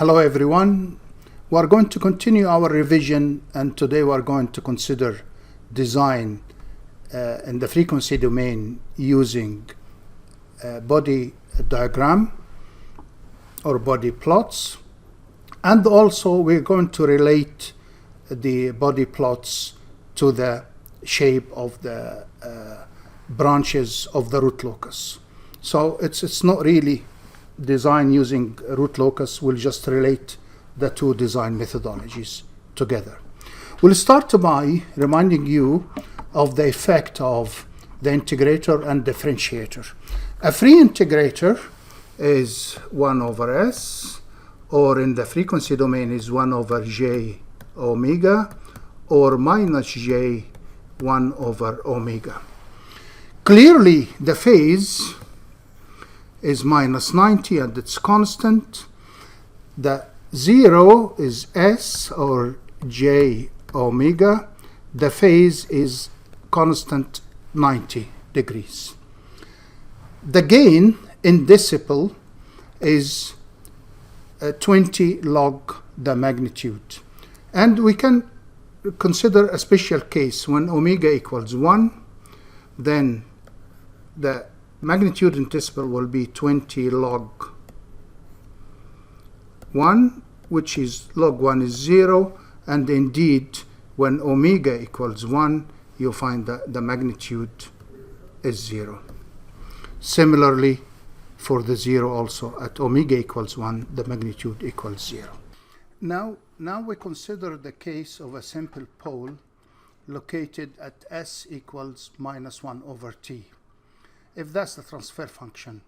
Hello everyone. We are going to continue our revision, and today we are going to consider design in the frequency domain using Bode diagram or Bode plots, and also we're going to relate the Bode plots to the shape of the branches of the root locus. So it's not really design using root locus. We'll just relate the two design methodologies together. We'll start by reminding you of the effect of the integrator and differentiator. A free integrator is 1 over S, or in the frequency domain is 1 over J omega, or minus J 1 over omega. Clearly the phase is minus 90 and it's constant. The 0 is S or J omega. The phase is constant 90 degrees. The gain in decibel is 20 log the magnitude. And we can consider a special case when omega equals 1, then the magnitude in decibel will be 20 log 1, which is log 1 is 0, and indeed when omega equals 1, you find that the magnitude is 0. Similarly, for the 0 also, at omega equals 1, the magnitude equals 0. Now we consider the case of a simple pole located at S equals minus 1 over t. If that's the transfer function,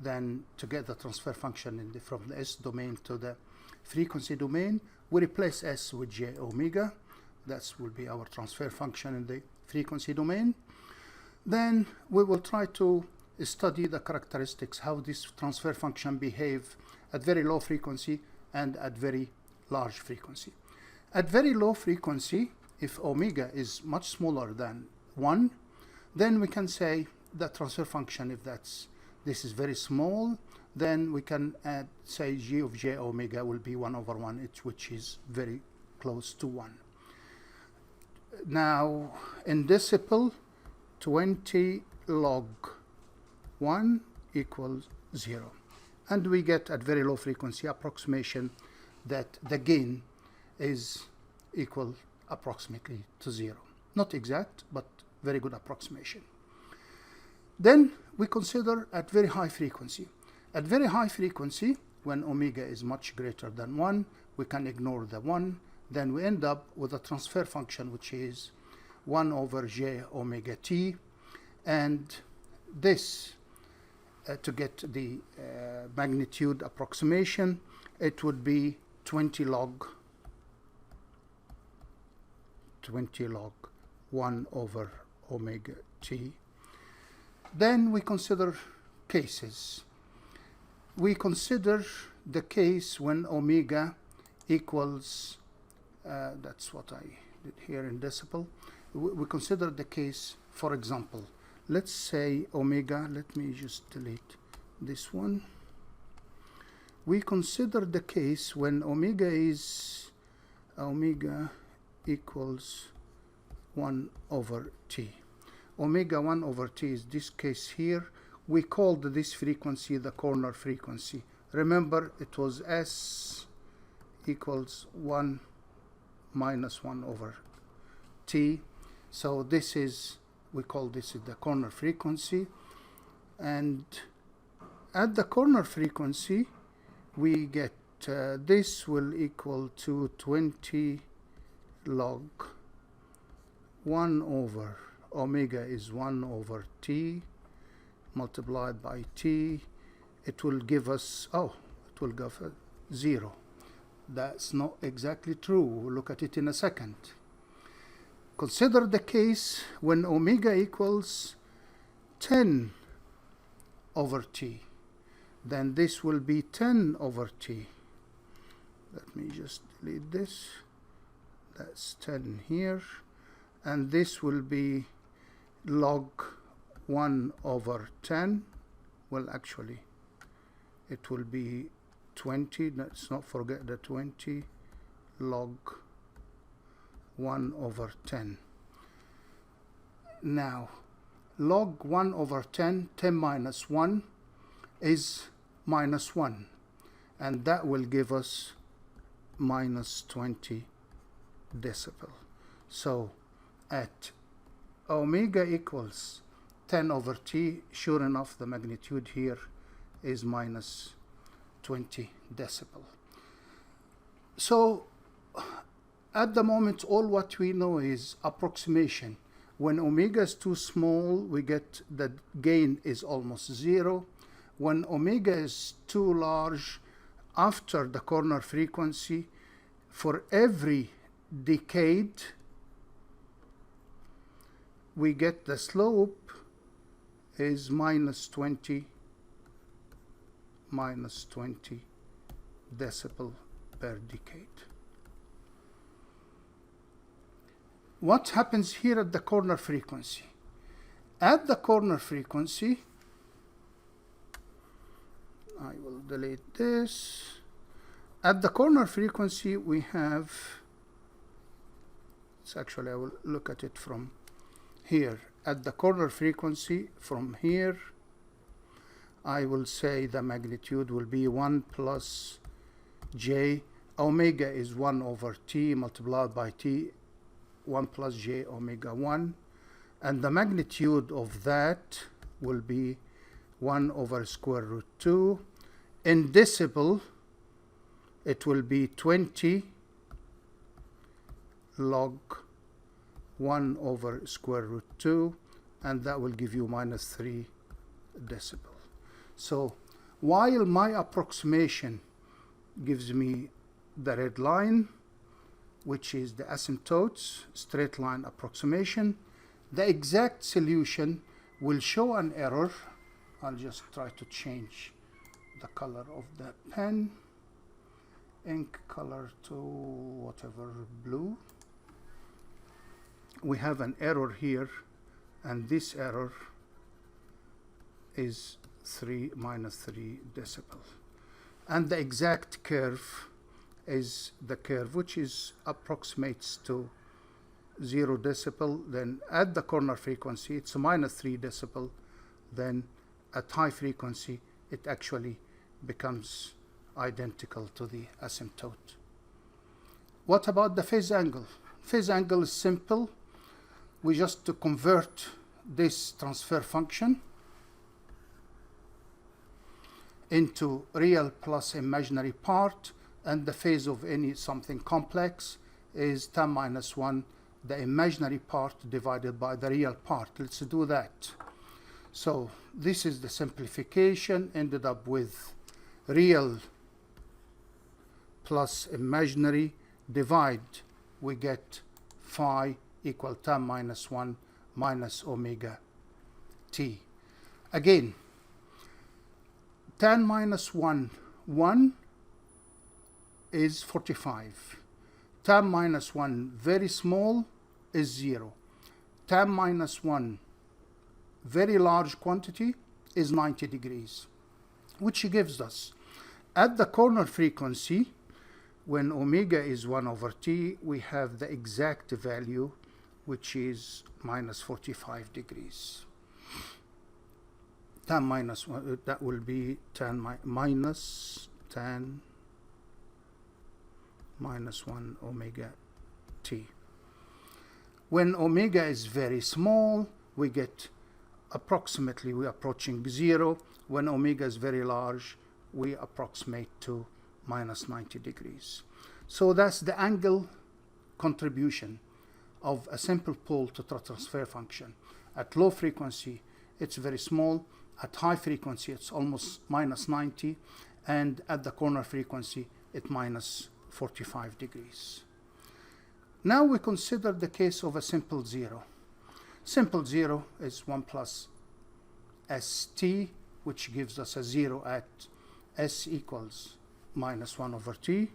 then to get the transfer function from the S domain to the frequency domain, we replace S with J omega. That will be our transfer function in the frequency domain. Then we will try to study the characteristics, how this transfer function behave at very low frequency and at very large frequency. At very low frequency, if omega is much smaller than 1, then we can say the transfer function, if this is very small, then we can add, say, G of J omega will be 1 over 1, which is very close to 1. Now, in decibel, 20 log 1 equals 0. And we get at very low frequency approximation that the gain is equal approximately to 0. Not exact, but very good approximation. Then we consider at very high frequency. At very high frequency, when omega is much greater than 1, we can ignore the 1. Then we end up with a transfer function which is 1 over J omega t. And this, to get the magnitude approximation, it would be 20 log 1 over omega t. Then we consider cases. We consider the case when omega equals, that's what I did here in decibel. We consider the case, for example, let's say omega, let me just delete this one. We consider the case when omega equals 1 over t. Omega 1 over t is this case here. We called this frequency the corner frequency. Remember, it was S equals 1 minus 1 over t. So this is, we call this the corner frequency. And at the corner frequency, we get this will equal to 20 log 1 over omega is 1 over t multiplied by t. It will give us, it will give us 0. That's not exactly true. We'll look at it in a second. Consider the case when omega equals 10 over t. Then this will be 10 over t. Let me just delete this. That's 10 here. And this will be log 1 over 10. Well, actually, it will be 20, let's not forget the 20 log 1 over 10. Now, log 1 over 10, 10 minus 1 is minus 1. And that will give us minus 20 decibel. So, at omega equals 10 over t, sure enough, the magnitude here is minus 20 decibel. So, at the moment, all what we know is approximation. When omega is too small, we get that gain is almost 0. When omega is too large, after the corner frequency, for every decade, we get the slope is minus 20 decibel per decade. What happens here at the corner frequency? At the corner frequency, I will delete this. At the corner frequency, we have, it's actually, I will look at it from here. At the corner frequency, from here, I will say the magnitude will be 1 plus j. Omega is 1 over t multiplied by t, 1 plus j omega 1. And the magnitude of that will be 1 over square root 2. In decibel, it will be 20 log 1 over square root 2, and that will give you minus 3 decibel. So while my approximation gives me the red line, which is the asymptotes, straight line approximation, the exact solution will show an error. I'll just try to change the color of the pen, ink color to whatever, blue. We have an error here, and this error is minus 3 decibel. And the exact curve is the curve which approximates to 0 decibel. Then at the corner frequency, it's minus 3 decibel. Then at high frequency, it actually becomes identical to the asymptote. What about the phase angle? Phase angle is simple. We just to convert this transfer function into real plus imaginary part, and the phase of any something complex is 10 minus 1, the imaginary part divided by the real part. Let's do that. So this is the simplification, ended up with real plus imaginary, divide, we get phi equal 10 minus 1 minus omega t. Again, 10 minus 1, 1 is 45. 10 minus 1, very small, is 0. 10 minus 1, very large quantity, is 90 degrees, which gives us, at the corner frequency, when omega is 1 over t, we have the exact value, which is minus 45 degrees. 10 minus 1, that will be 10 minus 10 minus 1 omega t. When omega is very small, we get approximately, we're approaching 0. When omega is very large, we approximate to minus 90 degrees. So that's the angle contribution of a simple pole to transfer function. At low frequency, it's very small. At high frequency, it's almost minus 90. And at the corner frequency, it's minus 45 degrees. Now we consider the case of a simple zero. Simple zero is 1 plus st, which gives us a 0 at s equals minus 1 over t.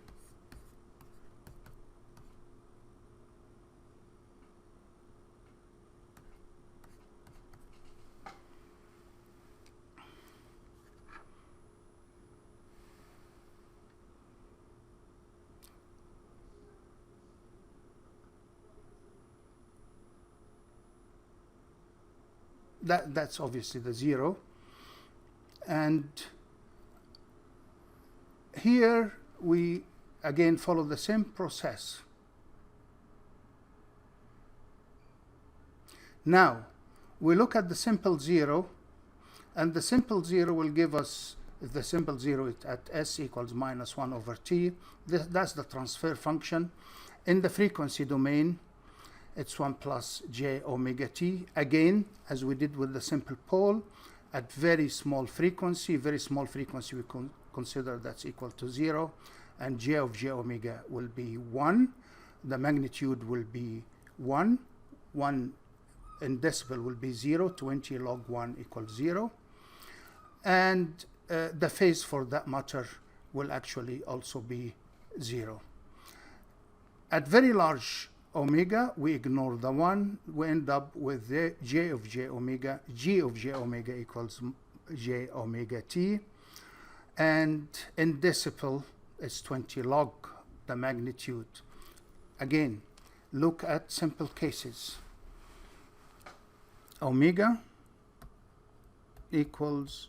That's obviously the 0. And here we again follow the same process. Now we look at the simple 0, and the simple 0 will give us, if the simple 0 is at s equals minus 1 over t, that's the transfer function. In the frequency domain, it's 1 plus j omega t. Again, as we did with the simple pole, at very small frequency we consider that's equal to 0, and j of j omega will be 1. The magnitude will be 1. 1 in decibel will be 0. 20 log 1 equals 0. And the phase for that matter will actually also be 0. At very large omega, we ignore the 1. We end up with the j of j omega. G of j omega equals j omega t. And in decibel, it's 20 log the magnitude. Again, look at simple cases. Omega equals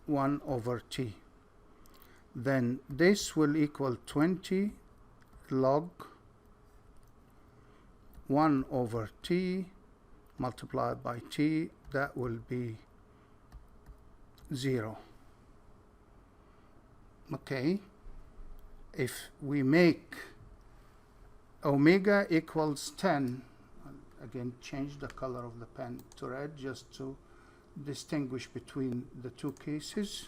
1 over t. Then this will equal 20 log 1 over t multiplied by t. That will be 0. Okay. If we make omega equals 10, again change the color of the pen to red just to distinguish between the two cases.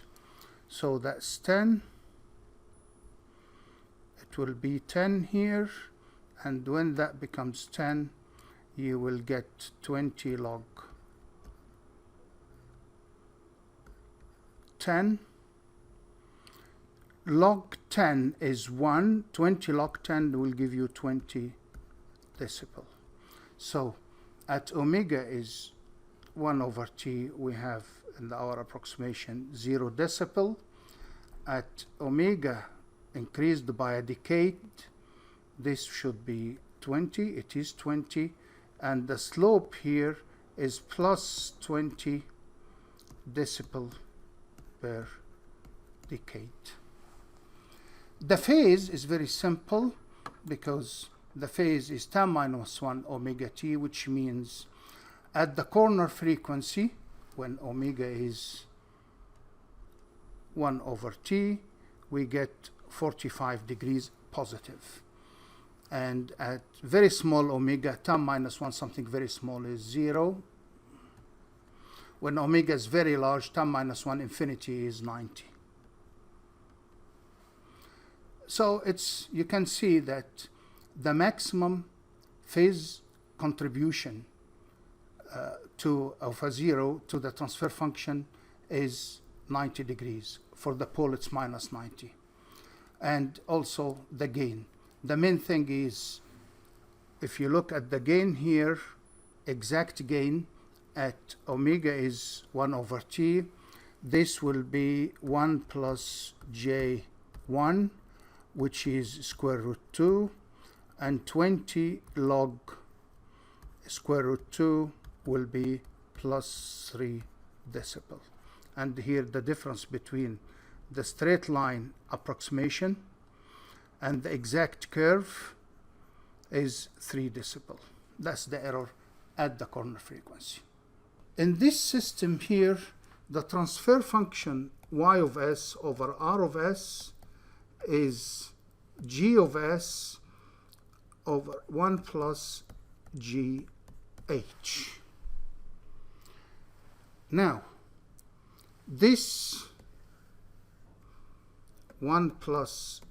So that's 10. It will be 10 here, and when that becomes 10, you will get 20 log 10. Log 10 is 1. 20 log 10 will give you 20 decibel. So at omega is 1 over t, we have in our approximation 0 decibel. At omega increased by a decade, this should be 20. It is 20. And the slope here is plus 20 decibel per decade. The phase is very simple because the phase is tan minus 1 omega t, which means at the corner frequency, when omega is 1 over t, we get 45 degrees positive. And at very small omega, tan minus 1, something very small, is 0. When omega is very large, tan minus 1 infinity is 90. So you can see that the maximum phase contribution of a 0 to the transfer function is 90 degrees. For the pole, it's minus 90. And also the gain. The main thing is, if you look at the gain here, exact gain at omega is 1 over t. This will be 1 plus j1, which is square root 2, and 20 log square root 2 will be plus 3 decibel. And here the difference between the straight line approximation and the exact curve is 3 decibel. That's the error at the corner frequency. In this system here, the transfer function y of s over r of s is g of s over 1 plus gh. Now, this 1 plus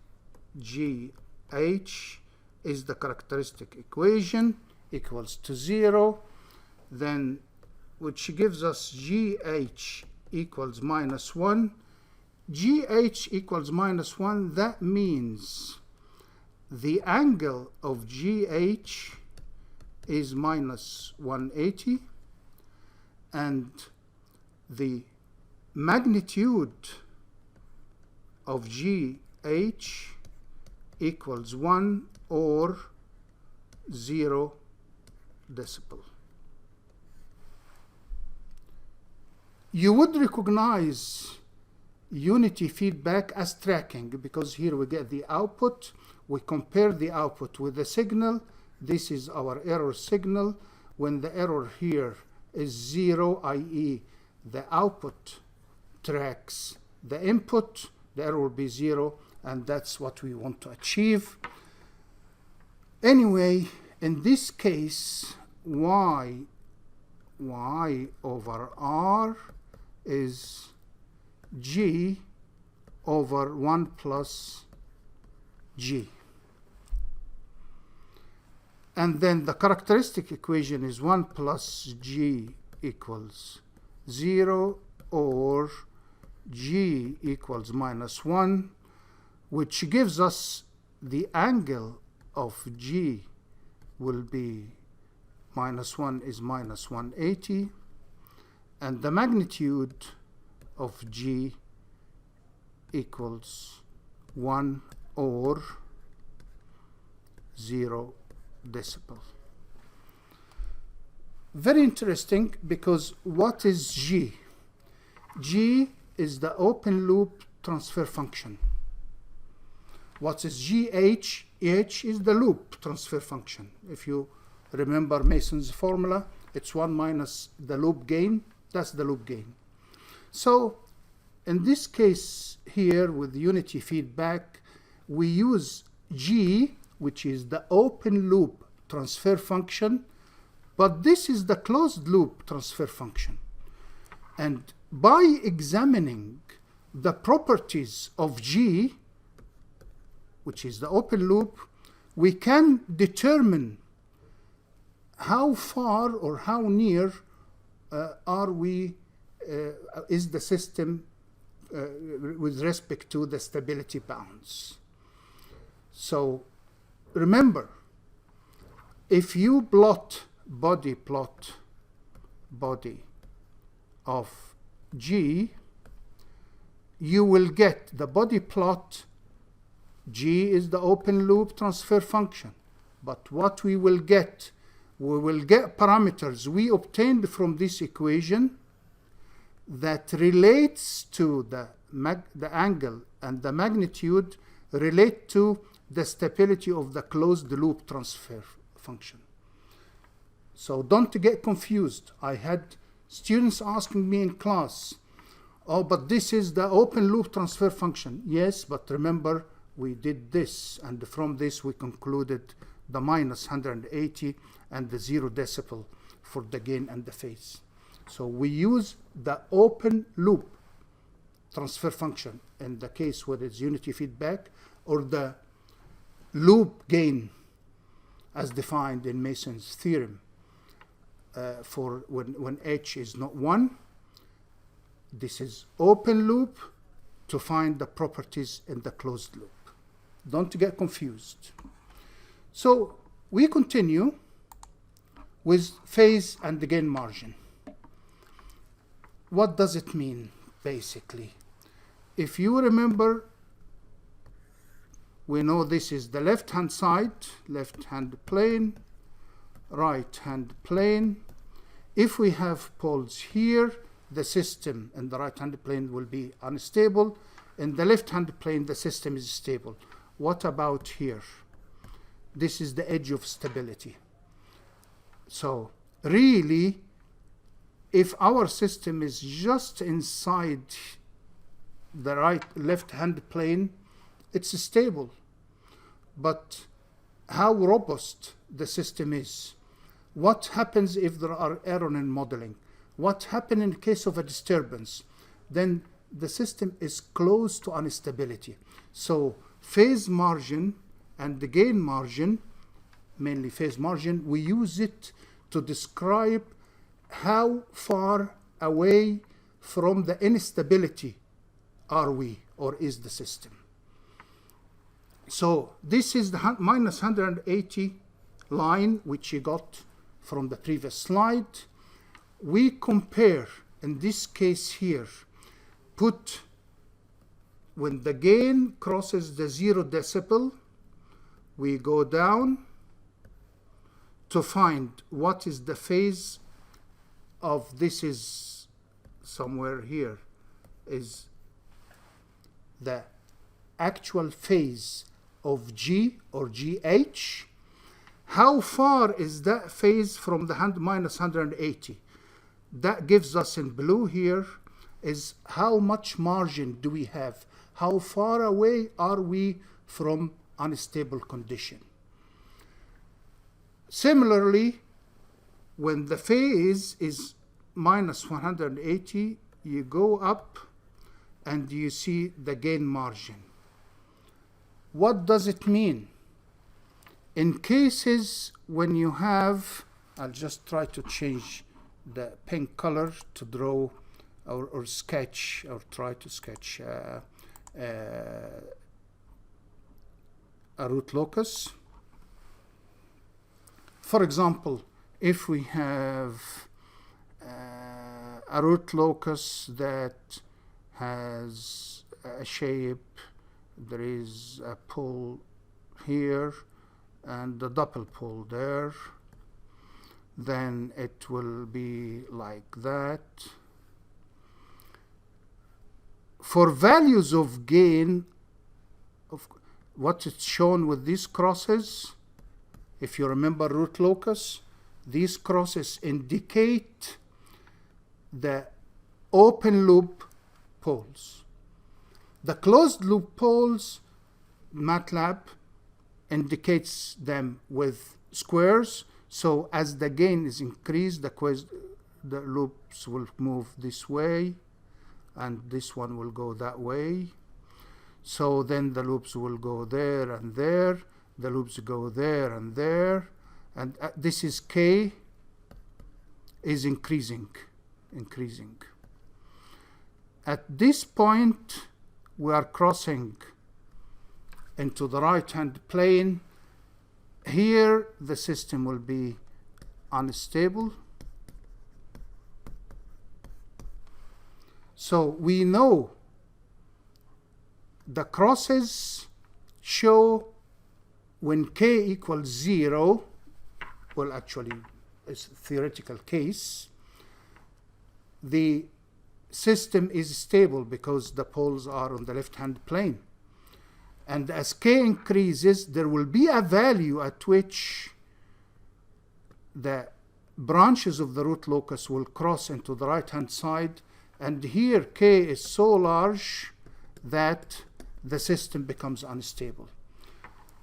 gh is the characteristic equation, equals to 0, then which gives us gh equals minus 1. gh equals minus 1, that means the angle of gh is minus 180, and the magnitude of gh equals 1 or 0 decibel. You would recognize unity feedback as tracking, because here we get the output, we compare the output with the signal. This is our error signal. When the error here is 0, i.e. the output tracks the input, the error will be 0, and that's what we want to achieve. Anyway, in this case, y over r is g over 1 plus g. And then the characteristic equation is 1 plus g equals 0, or g equals minus 1, which gives us the angle of g will be minus 1 is minus 180, and the magnitude of g equals 1 or 0 decibel. Very interesting, because what is g? G is the open loop transfer function. What is GH? H is the loop transfer function. If you remember Mason's formula, it's 1 minus the loop gain. That's the loop gain. So in this case here with unity feedback, we use G, which is the open loop transfer function, but this is the closed loop transfer function. And by examining the properties of G, which is the open loop, we can determine how far or how near is the system with respect to the stability bounds. So remember, if you plot body of G, you will get the body plot. G is the open loop transfer function. But what we will get parameters we obtained from this equation that relates to the angle and the magnitude relate to the stability of the closed loop transfer function. So don't get confused. I had students asking me in class, oh, but this is the open loop transfer function. Yes, but remember, we did this, and from this we concluded the minus 180 and the 0 decibel for the gain and the phase. So we use the open loop transfer function in the case where it's unity feedback, or the loop gain as defined in Mason's theorem for when H is not 1. This is open loop to find the properties in the closed loop. Don't get confused. So we continue with phase and the gain margin. What does it mean, basically? If you remember, we know this is the left-hand side, left-hand plane, right-hand plane. If we have poles here, the system in the right-hand plane will be unstable. In the left-hand plane, the system is stable. What about here? This is the edge of stability. So really, if our system is just inside the left-hand plane, it's stable. But how robust the system is? What happens if there are errors in modeling? What happens in case of a disturbance? Then the system is close to instability. So phase margin and the gain margin, mainly phase margin, we use it to describe how far away from the instability are we, or is the system. So this is the minus 180 line which you got from the previous slide. We compare, in this case here, put when the gain crosses the 0 decibel, we go down to find what is the phase of this is somewhere here is the actual phase of G or GH. How far is that phase from the minus 180? That gives us in blue here is how much margin do we have? How far away are we from unstable condition? Similarly, when the phase is minus 180, you go up and you see the gain margin. What does it mean? In cases when you have, I'll just try to change the pink color to draw or sketch, or try to sketch a root locus. For example, if we have a root locus that has a shape, there is a pole here and a double pole there, then it will be like that. For values of gain, of what is shown with these crosses, if you remember root locus, these crosses indicate the open loop poles. The closed loop poles, MATLAB indicates them with squares. So as the gain is increased, the loops will move this way, and this one will go that way. So then the loops will go there and there, the loops go there and there, and this is K is increasing. At this point, we are crossing into the right-hand plane. Here, the system will be unstable. So we know the crosses show when K equals 0, well, actually, it's a theoretical case, the system is stable because the poles are on the left-hand plane. And as K increases, there will be a value at which the branches of the root locus will cross into the right-hand side. And here, K is so large that the system becomes unstable.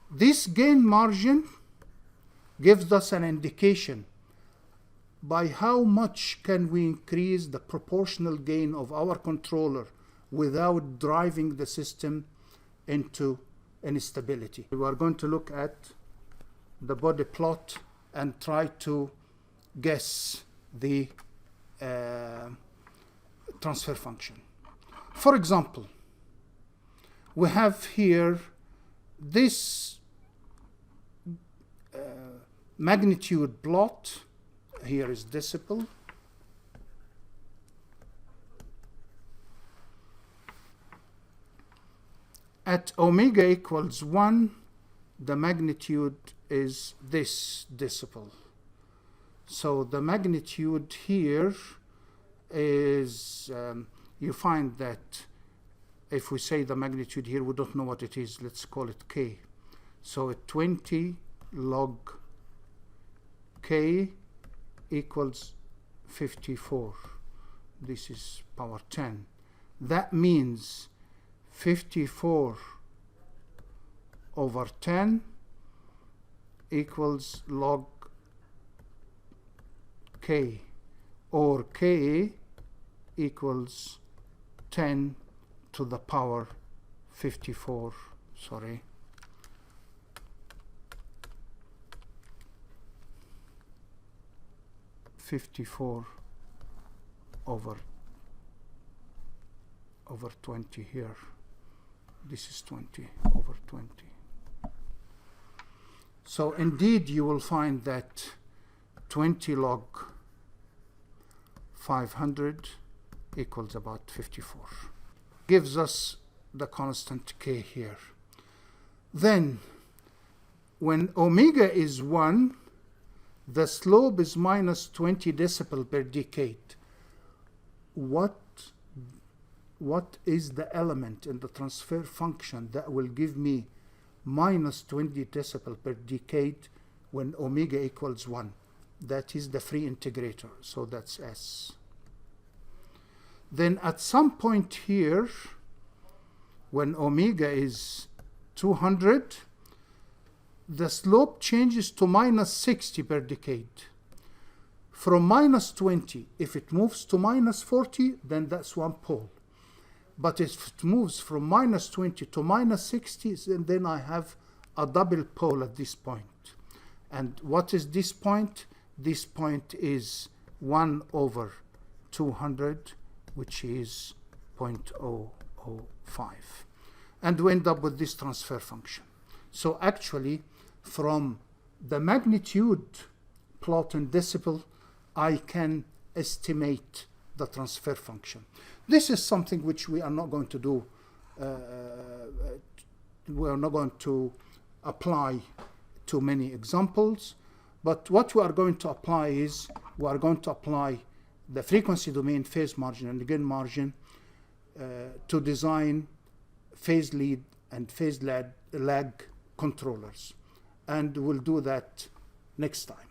This gain margin gives us an indication by how much can we increase the proportional gain of our controller without driving the system into instability. We are going to look at the Bode plot and try to guess the transfer function. For example, we have here this magnitude plot. Here is decibel. At omega equals 1, the magnitude is this decibel. So the magnitude here is, you find that if we say the magnitude here, we don't know what it is. Let's call it K. So 20 log K equals 54. This is power 10. That means 54 over 10 equals log K, or K equals 10 to the power 54, sorry. over 20 here. This is 20 over 20. So indeed you will find that 20 log 500 equals about 54. Gives us the constant K here. Then when omega is 1, the slope is minus 20 decibel per decade. what is the element in the transfer function that will give me minus 20 decibel per decade when omega equals 1. That is the free integrator, so that's S. Then at some point here, when omega is 200, the slope changes to minus 60 per decade. From minus 20, if it moves to minus 40, then that's one pole. But if it moves from minus 20 to minus 60, then I have a double pole at this point. And what is this point? This point is 1 over 200, which is 0.005. And we end up with this transfer function. So actually, from the magnitude plot in decibel, I can estimate the transfer function. This is something which we are not going to do. We are not going to apply to many examples, but what we are going to apply is we are going to apply the frequency domain, phase margin, and gain margin to design phase lead and phase lag controllers. And we'll do that next time.